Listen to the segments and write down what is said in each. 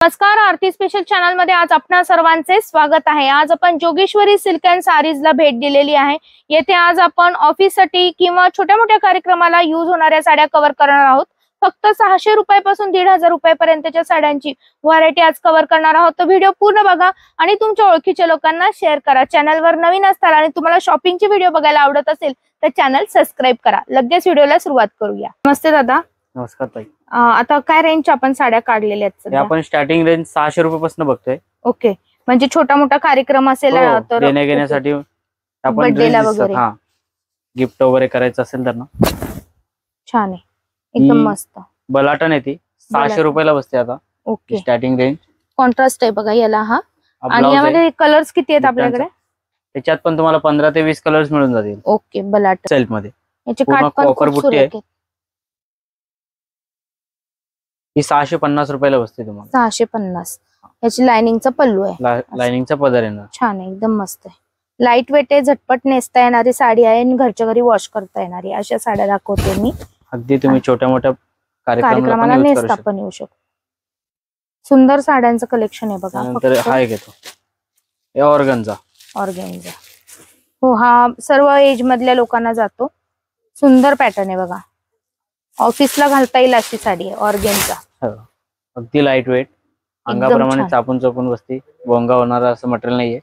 नमस्कार, आरती special channel मध्ये आज आपणा सर्वांचे स्वागत आहे। आज आपण जोगेश्वरी सिल्क अँड साडीजला भेट दिलेली आहे। येथे आज आपण ऑफिस साठी किंवा छोट्या मोठ्या कार्यक्रमाला यूज होणाऱ्या साड्या कव्हर करणार आहोत। फक्त 600 रुपयापासून 1500 रुपयापर्यंतच्या साड्यांची व्हरायटी आज कव्हर करणार आहोत। तर व्हिडिओ पूर्ण बघा आणि तुमच्या ओळखीच्या लोकांना शेअर करा। चॅनलवर नवीन असताल आणि तुम्हाला शॉपिंगचे व्हिडिओ बघायला आवडत असेल तर चॅनल सबस्क्राइब करा। लगेच व्हिडिओला सुरुवात करूया। नमस्ते दादा। नमस्कार ताई। आता काय रेंज आपण साड्या काढलेल्या आहेत? आपण स्टार्टिंग रेंज 600 रुपयापासून बघतोय। ओके, म्हणजे छोटा मोठा कार्यक्रम असेल तर देण्या घेण्यासाठी आपण बर्थडेला वगैरे गिफ्ट वगैरे करायचं असेल तर ना छान आहे, एकदम मस्त। बलाटन आहे ती 600 रुपयाला बसते आता। ओके, स्टार्टिंग रेंज कॉन्ट्रास्ट आहे बघा याला। हा, आणि यामध्ये कलर्स किती आहेत आपल्याकडे? त्याच्यात पण तुम्हाला 15 ते 20 कलर्स मिळून जातील। ओके, बलाटन सेल्फ मध्ये याचे काठ पण खूप सुरेख आहेत। ही 650 रुपयाला बसते तुम्हाला। 650 याची लाइनिंगचा पल्लू आहे, लाइनिंगचा पदर येणार। छान आहे, एकदम मस्त आहे। लाईट वेट आहे, झटपट नेसता येणारी साडी आहे आणि घरच्या घरी वॉश करता येणारी अशा साड्या दाखवते मी। अगदी तुम्ही छोट्या मोठ्या कार्यक्रमाला नेसता पण येऊ शकतो। सुंदर साड्यांचं कलेक्शन आहे बघा। नंतर हा एक येतो, हे ऑर्गन्झा। हो, हा सर्व एज मधल्या लोकांना जातो। सुंदर पॅटर्न आहे बघा, ऑफिसला घालता येईल अशी साडी आहे ऑर्गेन्झा। अगदी लाईट वेट, अंगाप्रमाणे चापून चोपून बसती, बोंगा होणारा असं मटेरियल नाहीये।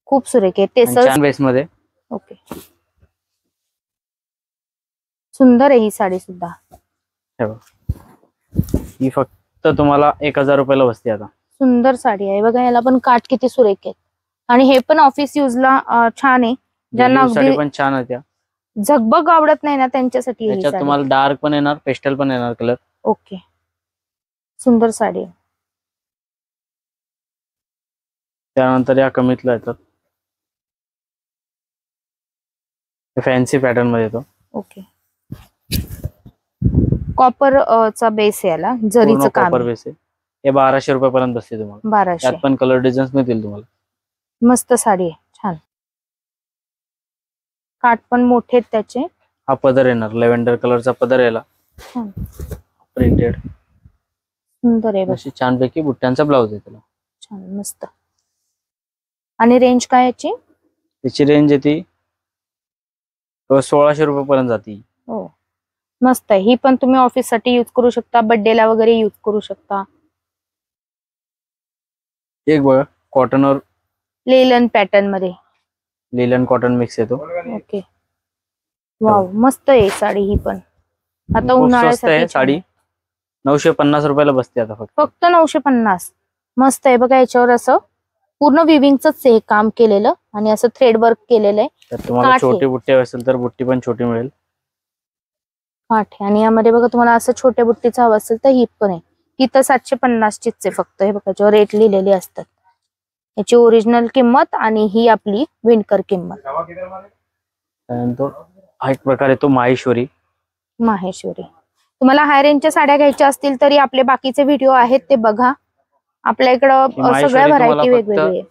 खूप सुरेख आहे, टेसल बेस मध्ये। ओके, सुंदर आहे ही साडी सुद्धा। ही फक्त तुम्हाला 1000 रुपयाला बसते आता। सुंदर साडी आहे बघा, याला पण काठ किती सुरेख आहेत आणि हे पण ऑफिस यूजला छान आहे। ज्यांना साडी पण छान आहे, त्या झगबग आवडत नाही ना त्यांच्यासाठी याच्यात तुम्हाला डार्क पण येणार, पेस्टल पण येणार कलर। ओके, सुंदर साडी आहे। त्यानंतर या कमीतला येतात, फॅन्सी पॅटर्न मध्ये येतो। ओके, कॉपर चा बेस आहे याला, जरीचं काम, कॉपर बेस आहे। हे 1200 रुपयापर्यंत बसते तुम्हाला। 1200 यात पण कलर डिझाईन्स मिळतील तुम्हाला। मस्त साडी आहे, छान। काठ पण मोठे आहेत त्याचे। हा पदर येणार, लेव्हेंडर कलरचा पदर याला, प्रिंटेड, सुंदर आहे अशी छानपैकी बुट्ट्यांचा ब्लाउज आहे त्याला, छान मस्त। आणि रेंज काय याची? त्याची रेंज येते 1600 रुपयापर्यंत जाते। हो, मस्त आहे। ही पण तुम्ही ऑफिस साठी यूज करू शकता, बर्थडेला वगैरे यूज करू शकता। एक बघा, कॉटन और लेलन पॅटर्न मध्ये, लेलन कॉटन मिक्स येतो। ओके, वाव, मस्त आहे साडी ही पण। आता उन्हाळ्यासाठी साडी 950 रुपयाला बसते आता फक्त 950। मस्त आहे बघा, याच्यावर असं पूर्ण विविंगच हे काम केलेलं आणि असं थ्रेड वर्क केलेलं आहे। तुम्हाला छोटी बुट्टी असेल तर बुट्टी पण छोटी मिळेल। काठ आहे आणि यामध्ये बघा तुम्हाला असं छोट्या बुट्टीचा हवा असेल तर ही पण आहे। ही तर 750 चीच आहे फक्त। हे बघा, याच्यावर रेट लिहिलेले असतात, याची ओरिजिनल किंमत आणि ही आपली विणकर किंमत। त्यानंतर हा एक प्रकार येतो माहेश्वरी। तुम्हाला हाय रेंजच्या साड्या घ्यायच्या असतील तरी आपले बाकीचे व्हिडिओ आहेत ते बघा। आपल्या इकडं सगळ्या व्हरायटी वेगवेगळी आहे।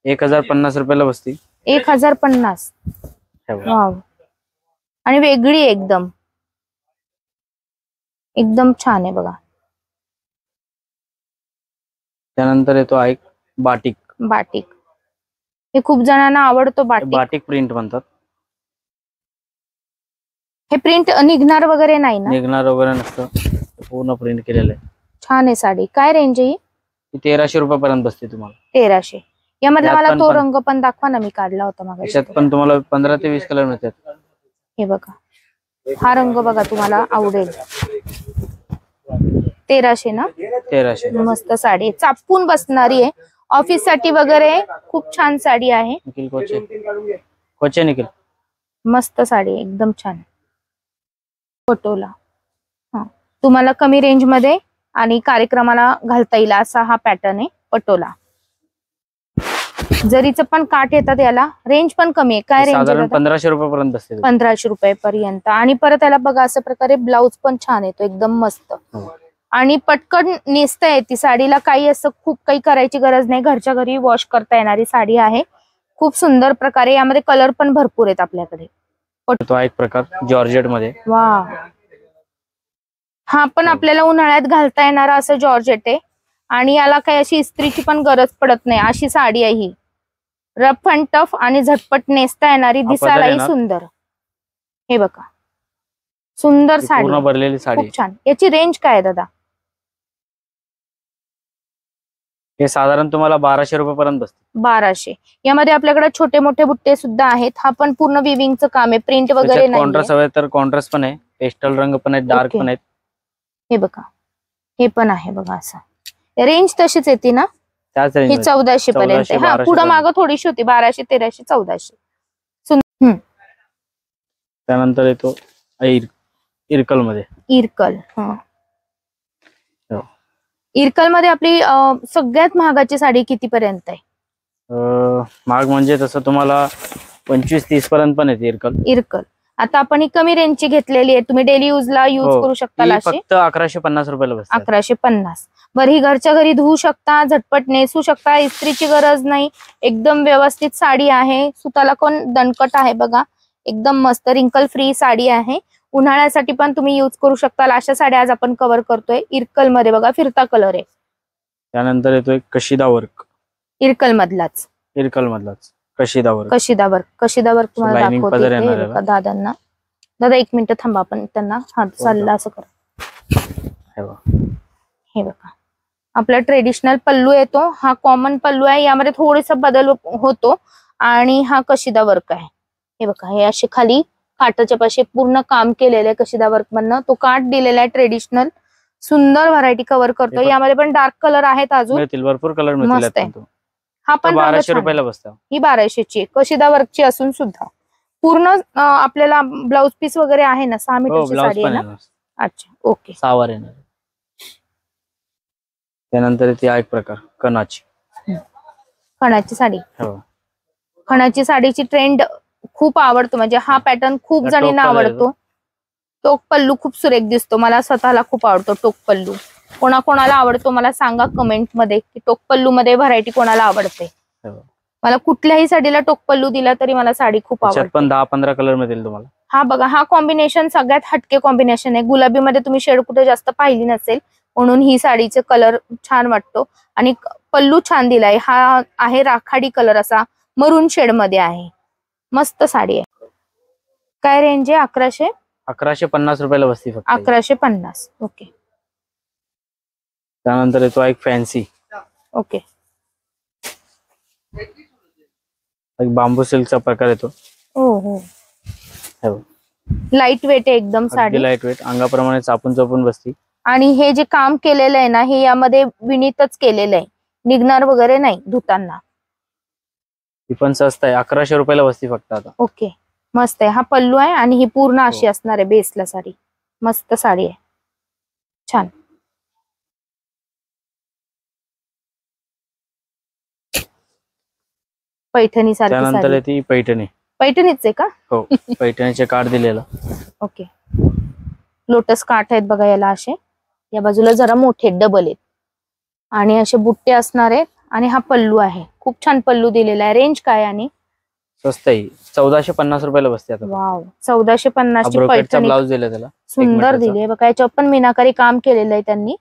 1050 रुपयाला बसती। 1050, वाव, आणि वेगळी एकदम एकदम छान आहे बघा। त्यानंतर येतो एक बाटिक। हे खूप जणांना आवडतो बाटिक प्रिंट म्हणतात। हे प्रिंट निघणार वगैरे नाही ना? निघणार वगैरे नसतं, पूर्ण प्रिंट केलेलं आहे। छान आहे साडी। काय रेंज आहे ही? 1300 रुपयापर्यंत बसते तुम्हाला। 1300। यामध्ये मला तो रंग पण दाखवा ना, मी काढला होता मग। याच्यात पण तुम्हाला 15 ते 20 कलर मिळतात। हे बघा, हा रंग बघा, तुम्हाला आवडेल। 1300 ना? 1300। मस्त साडी, चापून बसणारी आहे, ऑफिस साठी वगैरे खूप छान साडी आहे। कोचे निखिल, मस्त साडी, एकदम छान। पटोला, तुम्हाला कमी रेंज मध्ये आणि कार्यक्रमाला घालता येईल असा हा पॅटर्न आहे पटोला। जरीचं पण काठ येतात, याला रेंज पण कमी आहे। काय रेंज? 1500 रुपयापर्यंत बसते। 1500 रुपयापर्यंत। आणि परत याला बघा असं प्रकारे ब्लाउज पण छान येतो, एकदम मस्त। आणि पटकन नेसता येते साडीला, काही असं खूप काही करायची गरज नाही, घरच्या घरी वॉश करता येणारी साडी आहे। खूप सुंदर प्रकारे, यामध्ये कलर पण भरपूर आहेत आपल्याकडे। तो एक प्रकार जॉर्जेट मध्ये, वा, हा पण आपल्याला उन्हाळ्यात घालता येणारा असं जॉर्जेट आहे आणि याला काही अशी इस्त्रीची पण गरज पडत नाही, अशी साडी आहे ही. रफ अँड टफ आणि झटपट नेसता येणारी, दिसायलाही सुंदर. हे बघा सुंदर साडी, पूर्ण भरलेली साडी, खूप छान. याची रेंज काय आहे दादा? हे साधारण तुम्हाला 1200 रुपये पर्यंत बसते. 1200. यामध्ये आपल्याकडे छोटे मोठे बुट्टे सुद्धा आहेत. हा पण पूर्ण विविंगचं काम आहे, प्रिंट वगैरे नाही. कॉन्ट्रास्ट हवे तर कॉन्ट्रास्ट पण आहे, पेस्टल रंग पण आहेत, डार्क पण आहेत. हे बघा हे पण आहे बघा. असं रेंज तशीच येते ना, त्याच ही रेंज 1400 पर्यंत आहे. हा पुढे मागं थोडीशी होती, 1200, 1300, 1400. त्यानंतर येतो इरकल मध्ये. इरकल, इरकल मध्ये आपली सगळ्यात महागाची साडी किती पर्यंत आहे? महाग म्हणजे तसं तुम्हाला 25-30 पर्यंत पण येते इरकल. इरकल आता आपण ही कमी रेंजची घेतलेली आहे, तुम्ही डेली यूजला यूज करू शकता. फक्त 1150 रुपयाला बसते. 1150. बरं, ही घरच्या घरी धुवू शकता, झटपट नेसू शकता, इस्त्रीची गरज नाही. एकदम व्यवस्थित साडी आहे, सुताला कोण दणकट आहे बघा, एकदम मस्त रिंकल फ्री साडी आहे. उन्हाळ्यासाठी पण तुम्ही यूज करू शकता. अशा साड्या आज आपण कव्हर करतोय. इरकल मध्ये बघा फिरता कलर आहे. त्यानंतर येतोय कशिदा वर्क. इरकल मधलाच कशिदा वर्क. कशिदा वर्क तुम्हाला दाखवते दादांना. दादा 1 मिनिट थांबा, आपण त्यांना हात चालला असं करा. हे बघा आपला ट्रेडिशनल पल्लू येतो, हा कॉमन पल्लू आहे. यामध्ये थोडासा बदल होतो आणि हा कशिदा वर्क आहे. हे बघा हे असे खाली काठाच्या पाशी पूर्ण काम केलेलं आहे कशिदा वर्क मधनं. तो काठ दिलेला आहे ट्रेडिशनल. सुंदर व्हरायटी कव्हर करतो. यामध्ये पण डार्क कलर आहेत, अजून भरपूर कलर मिळतील. हा पण 1200 रुपयाला बसतो. ही 1200ची कशिदा वर्कची असून सुद्धा पूर्ण आपल्याला ब्लाउज पीस वगैरे आहे ना, 6 मीटरची साडी आहे ना. अच्छा, ओके. 6 वर येणार. त्यानंतर ती एक प्रकार खणाची साडी. खणाची साडीची ट्रेंड खूप आवडतो, म्हणजे हा पॅटर्न खूप जणींना आवडतो. टोक पल्लू खूप सुरेख दिसतो, मला स्वतःला खूप आवडतो टोक पल्लू. कोणाकोणाला आवडतो मला सांगा कमेंट मध्ये की टोक पल्लू मध्ये व्हरायटी कोणाला आवडते. मला कुठल्याही साडीला टोक पल्लू दिला तरी मला साडी खूप आवडते. पण 10-15 कलर मिळतील तुम्हाला. हा बघा हा कॉम्बिनेशन सगळ्यात हटके कॉम्बिनेशन आहे. गुलाबी मध्ये तुम्ही शेड कुठे जास्त पाहिली नसेल, म्हणून ही साडीचे कलर छान वाटतो. आणि पल्लू छान दिलाय, हा आहे राखाडी कलर, असा मरून शेड मध्ये आहे. मस्त साडी आहे. काय रेंज आहे? 1150 रुपयाला बसती फक्त. 1150. ओके. त्यानंतर येतो एक फॅन्सी. ओके. एक बांबू सिल्कचा प्रकार येतो. हो. लाईट वेट आहे एकदम साडी. लाईट वेट, अंगाप्रमाणे चापून बसती. आणि हे जे काम केलेलं आहे ना, हे यामध्ये विणीतच केलेलं आहे, निघणार वगैरे नाही धुताना. ही पण स्वस्त आहे, 1100 रुपयाला बसती फक्त आता. ओके, मस्त आहे. हा पल्लू आहे आणि ही पूर्ण अशी असणार आहे बेसला साडी. मस्त साडी आहे, छान. पैठणी सारखी. त्यानंतर ती पैठणीच आहे का? हो, पैठणीचे काठ दिलेला. ओके. लोटस काठ आहेत बघा याला असे. या बाजूला जरा मोठे डबल आहेत आणि असे बुट्टे असणार आहेत. आणि हा पल्लू आहे, खूप छान पल्लू दिलेला आहे. रेंज काय? आणि स्वस्त आहे, 1450 रुपयाला बसते आता. वाव, 1450 ची पैठणी. ब्लाउज दिला त्याला, सुंदर दिले बघा. याच्यावर पण मीनाकारी काम केलेलं आहे त्यांनी.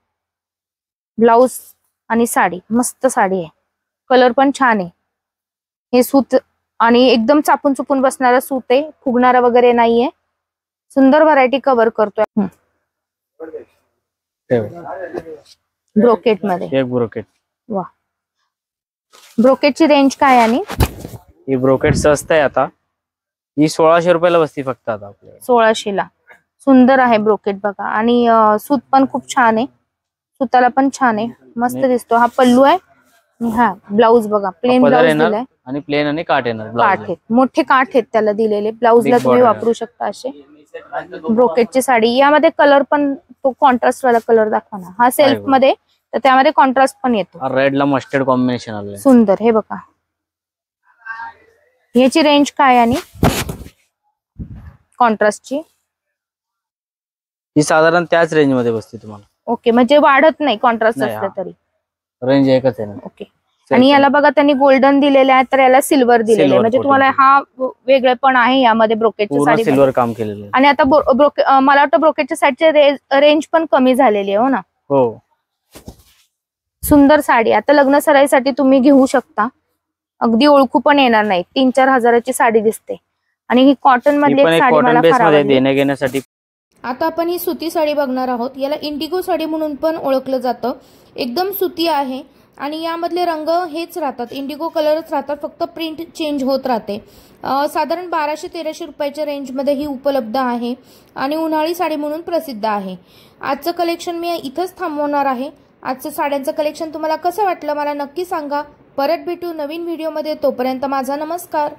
ब्लाउज आणि साडी, मस्त साडी आहे. कलर पण छान आहे. हे सूत आणि एकदम चापून चुपून बसणारा सूत आहे, फुगणारा वगैरे नाहीये. सुंदर व्हरायटी कव्हर करतोय. ब्रोकेट मध्ये एक ब्रोकेट. वा, ब्रोकेटची रेंज काय? आणि ही ब्रोकेट स्वस्त आहे आता, ही 1600 रुपयाला बसती फक्त आता आपल्याला. 1600 ला. सुंदर आहे ब्रोकेट बघा. आणि सूत पण खूप छान आहे, सुताला पण छान आहे, मस्त दिसतो. हा पल्लू आहे. हा ब्लाऊज बघा, प्लेन ब्लाऊज दिलाय आणि प्लेन आणि काठ येणार. काठ आहेत, मोठे काठ आहेत त्याला दिलेले. ब्लाऊजला तुम्ही वापरू शकता असे. ब्रोकेटची साडी, यामध्ये कलर पण तो कॉन्ट्रास्ट वाला कलर दाखवा ना. हा सेल्फ मध्ये, तर त्यामध्ये कॉन्ट्रास्ट पण येतो. रेड ला मस्टर्ड कॉम्बिनेशन आलंय, सुंदर. हे बघा, याची रेंज काय? आणि कॉन्ट्रास्टची ही साधारण त्याच रेंज मध्ये बसते तुम्हाला. ओके, म्हणजे वाढत नाही कॉन्ट्रास्ट असलं तरी. रेंज एकच आहे ना. ओके. आणि याला बघा त्यांनी गोल्डन दिलेलं आहे, तर याला सिल्वर दिलेलं आहे. म्हणजे तुम्हाला हा वेगळे पण आहे यामध्ये ब्रोकेटच्या साडी. सिल्वर काम केलेलं आहे. आणि आता मला वाटतं ब्रोकेटच्या साडीची रेंज पण कमी झालेली आहे, हो ना? हो. सुंदर साडी आता लग्न सराईसाठी तुम्ही घेऊ शकता. अगदी ओळखू पण येणार नाही. 3-4 हजाराची साडी दिसते आणि ही कॉटन मधली ही पण एक एक साडी कॉटन मला बेस फार मध्ये आवडली. देण्या घेण्यासाठी. आता आपण ही सुती साडी बघणार आहोत. याला इंडिगो साडी म्हणून पण ओळखलं जातं. एकदम सुती आहे आणि यामधले रंग हेच राहतात, इंडिगो कलरच राहतात, फक्त प्रिंट चेंज होत राहते. साधारण 1200-1300 रुपयाच्या रेंजमध्ये ही उपलब्ध आहे आणि उन्हाळी साडी म्हणून प्रसिद्ध आहे. आजचं कलेक्शन मी इथंच थांबवणार आहे. आजचं साड्यांचं कलेक्शन तुम्हाला कसं वाटलं मला नक्की सांगा. परत भेटू नवीन व्हिडिओमध्ये. तोपर्यंत माझा नमस्कार.